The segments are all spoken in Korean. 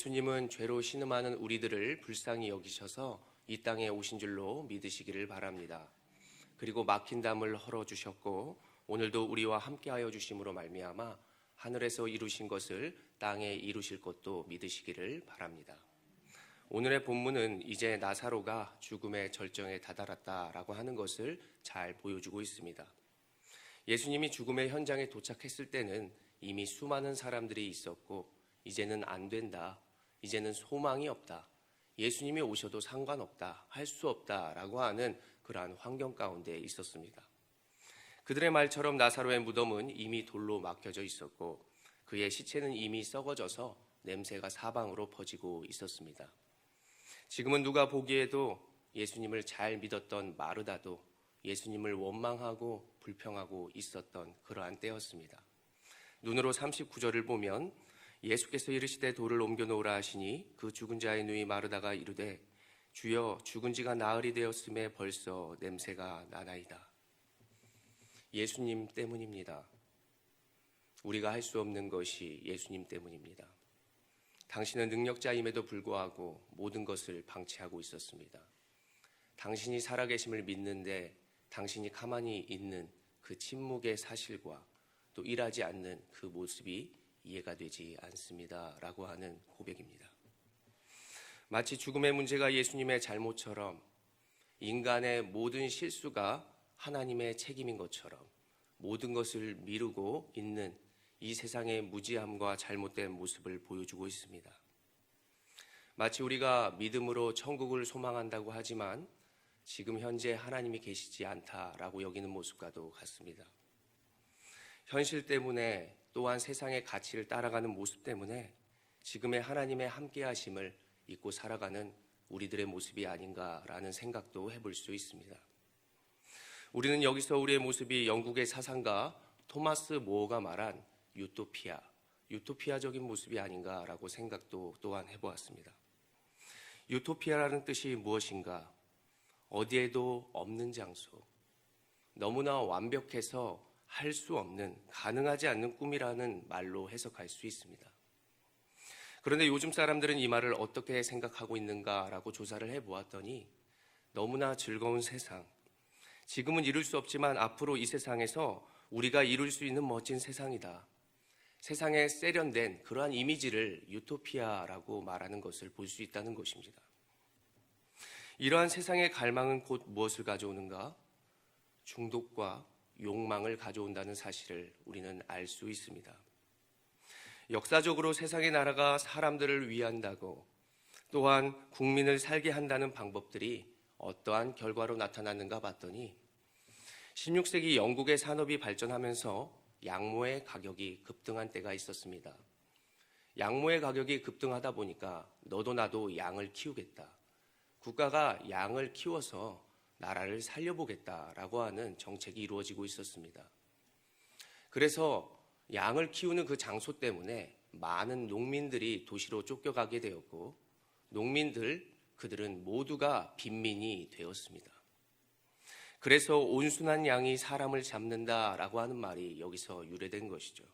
예수님은 죄로 신음하는 우리들을 불쌍히 여기셔서 이 땅에 오신 줄로 믿으시기를 바랍니다. 그리고 막힌 담을 헐어주셨고 오늘도 우리와 함께하여 주심으로 말미암아 하늘에서 이루신 것을 땅에 이루실 것도 믿으시기를 바랍니다. 오늘의 본문은 이제 나사로가 죽음의 절정에 다다랐다라고 하는 것을 잘 보여주고 있습니다. 예수님이 죽음의 현장에 도착했을 때는 이미 수많은 사람들이 있었고 이제는 안 된다, 이제는 소망이 없다, 예수님이 오셔도 상관없다, 할 수 없다라고 하는 그러한 환경 가운데 있었습니다. 그들의 말처럼 나사로의 무덤은 이미 돌로 막혀져 있었고 그의 시체는 이미 썩어져서 냄새가 사방으로 퍼지고 있었습니다. 지금은 누가 보기에도 예수님을 잘 믿었던 마르다도 예수님을 원망하고 불평하고 있었던 그러한 때였습니다. 눈으로 39절을 보면 예수께서 이르시되 돌을 옮겨 놓으라 하시니 그 죽은 자의 누이 마르다가 이르되 주여 죽은 지가 나흘이 되었음에 벌써 냄새가 나나이다. 예수님 때문입니다. 우리가 할 수 없는 것이 예수님 때문입니다. 당신은 능력자임에도 불구하고 모든 것을 방치하고 있었습니다. 당신이 살아계심을 믿는데 당신이 가만히 있는 그 침묵의 사실과 또 일하지 않는 그 모습이 이해가 되지 않습니다 라고 하는 고백입니다. 마치 죽음의 문제가 예수님의 잘못처럼 인간의 모든 실수가 하나님의 책임인 것처럼 모든 것을 미루고 있는 이 세상의 무지함과 잘못된 모습을 보여주고 있습니다. 마치 우리가 믿음으로 천국을 소망한다고 하지만 지금 현재 하나님이 계시지 않다라고 여기는 모습과도 같습니다. 현실 때문에 또한 세상의 가치를 따라가는 모습 때문에 지금의 하나님의 함께하심을 잊고 살아가는 우리들의 모습이 아닌가라는 생각도 해볼 수 있습니다. 우리는 여기서 우리의 모습이 영국의 사상가 토마스 모어가 말한 유토피아적인 모습이 아닌가라고 생각도 또한 해보았습니다. 유토피아라는 뜻이 무엇인가? 어디에도 없는 장소, 너무나 완벽해서 할 수 없는, 가능하지 않는 꿈이라는 말로 해석할 수 있습니다. 그런데 요즘 사람들은 이 말을 어떻게 생각하고 있는가라고 조사를 해보았더니 너무나 즐거운 세상, 지금은 이룰 수 없지만 앞으로 이 세상에서 우리가 이룰 수 있는 멋진 세상이다, 세상에 세련된 그러한 이미지를 유토피아라고 말하는 것을 볼 수 있다는 것입니다. 이러한 세상의 갈망은 곧 무엇을 가져오는가? 중독과 욕망을 가져온다는 사실을 우리는 알 수 있습니다. 역사적으로 세상의 나라가 사람들을 위한다고 또한 국민을 살게 한다는 방법들이 어떠한 결과로 나타났는가 봤더니 16세기 영국의 산업이 발전하면서 양모의 가격이 급등한 때가 있었습니다. 양모의 가격이 급등하다 보니까 너도 나도 양을 키우겠다, 국가가 양을 키워서 나라를 살려보겠다라고 하는 정책이 이루어지고 있었습니다. 그래서 양을 키우는 그 장소 때문에 많은 농민들이 도시로 쫓겨가게 되었고 그들은 모두가 빈민이 되었습니다. 그래서 온순한 양이 사람을 잡는다라고 하는 말이 여기서 유래된 것이죠.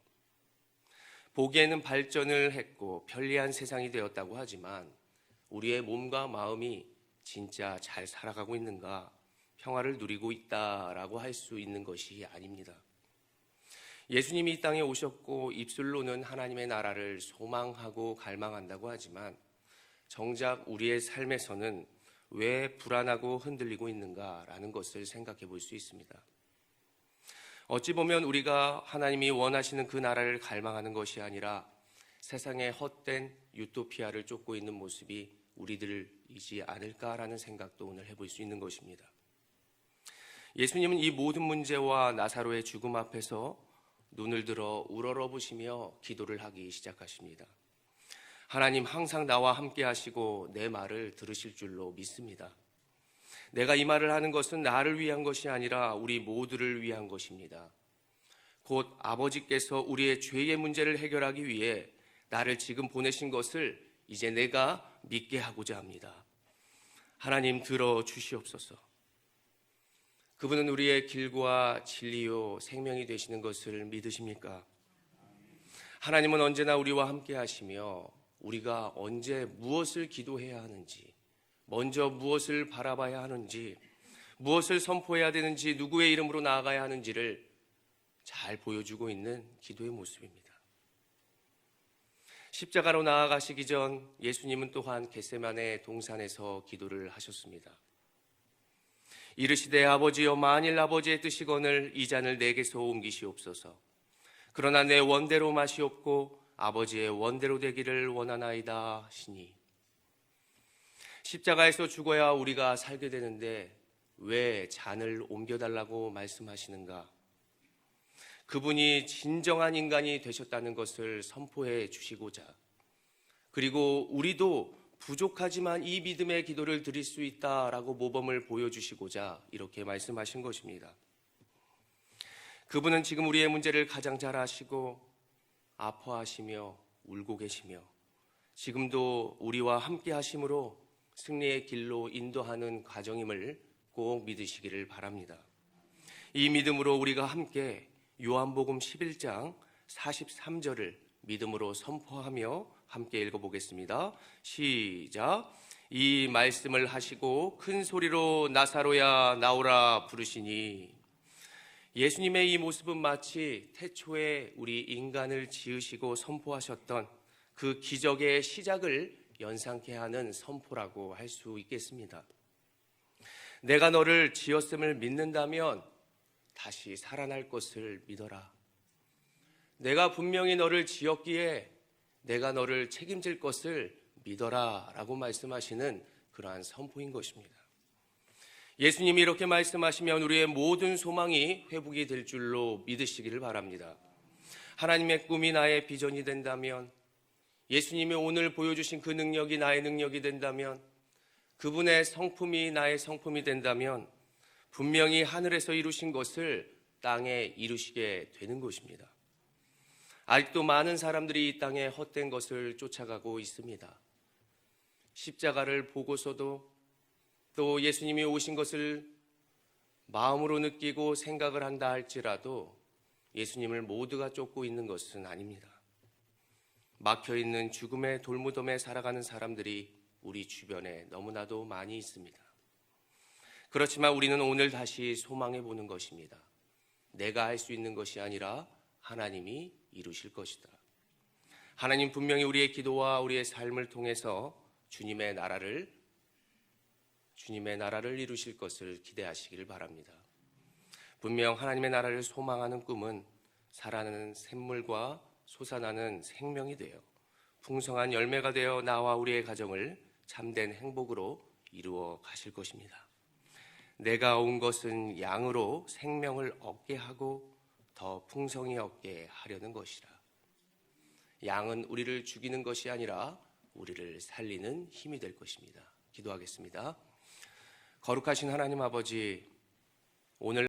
보기에는 발전을 했고 편리한 세상이 되었다고 하지만 우리의 몸과 마음이 진짜 잘 살아가고 있는가, 평화를 누리고 있다라고 할 수 있는 것이 아닙니다. 예수님이 이 땅에 오셨고 입술로는 하나님의 나라를 소망하고 갈망한다고 하지만 정작 우리의 삶에서는 왜 불안하고 흔들리고 있는가라는 것을 생각해 볼 수 있습니다. 어찌 보면 우리가 하나님이 원하시는 그 나라를 갈망하는 것이 아니라 세상의 헛된 유토피아를 쫓고 있는 모습이 우리들이지 않을까라는 생각도 오늘 해볼 수 있는 것입니다. 예수님은 이 모든 문제와 나사로의 죽음 앞에서 눈을 들어 우러러보시며 기도를 하기 시작하십니다. 하나님, 항상 나와 함께 하시고 내 말을 들으실 줄로 믿습니다. 내가 이 말을 하는 것은 나를 위한 것이 아니라 우리 모두를 위한 것입니다. 곧 아버지께서 우리의 죄의 문제를 해결하기 위해 나를 지금 보내신 것을 이제 내가 믿게 하고자 합니다. 하나님, 들어주시옵소서. 그분은 우리의 길과 진리요 생명이 되시는 것을 믿으십니까? 하나님은 언제나 우리와 함께 하시며 우리가 언제 무엇을 기도해야 하는지, 먼저 무엇을 바라봐야 하는지, 무엇을 선포해야 되는지, 누구의 이름으로 나아가야 하는지를 잘 보여주고 있는 기도의 모습입니다. 십자가로 나아가시기 전 예수님은 또한 겟세마네 동산에서 기도를 하셨습니다. 이르시되 아버지여, 만일 아버지의 뜻이거늘 이 잔을 내게서 옮기시옵소서. 그러나 내 원대로 마시옵고 아버지의 원대로 되기를 원하나이다 하시니, 십자가에서 죽어야 우리가 살게 되는데 왜 잔을 옮겨달라고 말씀하시는가? 그분이 진정한 인간이 되셨다는 것을 선포해 주시고자, 그리고 우리도 부족하지만 이 믿음의 기도를 드릴 수 있다라고 모범을 보여주시고자 이렇게 말씀하신 것입니다. 그분은 지금 우리의 문제를 가장 잘 아시고 아파하시며 울고 계시며 지금도 우리와 함께 하심으로 승리의 길로 인도하는 과정임을 꼭 믿으시기를 바랍니다. 이 믿음으로 우리가 함께 요한복음 11장 43절을 믿음으로 선포하며 함께 읽어보겠습니다. 시작. 이 말씀을 하시고 큰 소리로 나사로야 나오라 부르시니, 예수님의 이 모습은 마치 태초에 우리 인간을 지으시고 선포하셨던 그 기적의 시작을 연상케 하는 선포라고 할 수 있겠습니다. 내가 너를 지었음을 믿는다면 다시 살아날 것을 믿어라. 내가 분명히 너를 지었기에 내가 너를 책임질 것을 믿어라 라고 말씀하시는 그러한 선포인 것입니다. 예수님이 이렇게 말씀하시면 우리의 모든 소망이 회복이 될 줄로 믿으시기를 바랍니다. 하나님의 꿈이 나의 비전이 된다면, 예수님이 오늘 보여주신 그 능력이 나의 능력이 된다면, 그분의 성품이 나의 성품이 된다면 분명히 하늘에서 이루신 것을 땅에 이루시게 되는 것입니다. 아직도 많은 사람들이 이 땅에 헛된 것을 쫓아가고 있습니다. 십자가를 보고서도 또 예수님이 오신 것을 마음으로 느끼고 생각을 한다 할지라도 예수님을 모두가 쫓고 있는 것은 아닙니다. 막혀있는 죽음의 돌무덤에 살아가는 사람들이 우리 주변에 너무나도 많이 있습니다. 그렇지만 우리는 오늘 다시 소망해 보는 것입니다. 내가 할 수 있는 것이 아니라 하나님이 이루실 것이다. 하나님 분명히 우리의 기도와 우리의 삶을 통해서 주님의 나라를 이루실 것을 기대하시기를 바랍니다. 분명 하나님의 나라를 소망하는 꿈은 살아나는 샘물과 솟아나는 생명이 되어 풍성한 열매가 되어 나와 우리의 가정을 참된 행복으로 이루어 가실 것입니다. 내가 온 것은 양으로 생명을 얻게 하고 더 풍성히 얻게 하려는 것이라. 양은 우리를 죽이는 것이 아니라 우리를 살리는 힘이 될 것입니다. 기도하겠습니다. 거룩하신 하나님 아버지, 오늘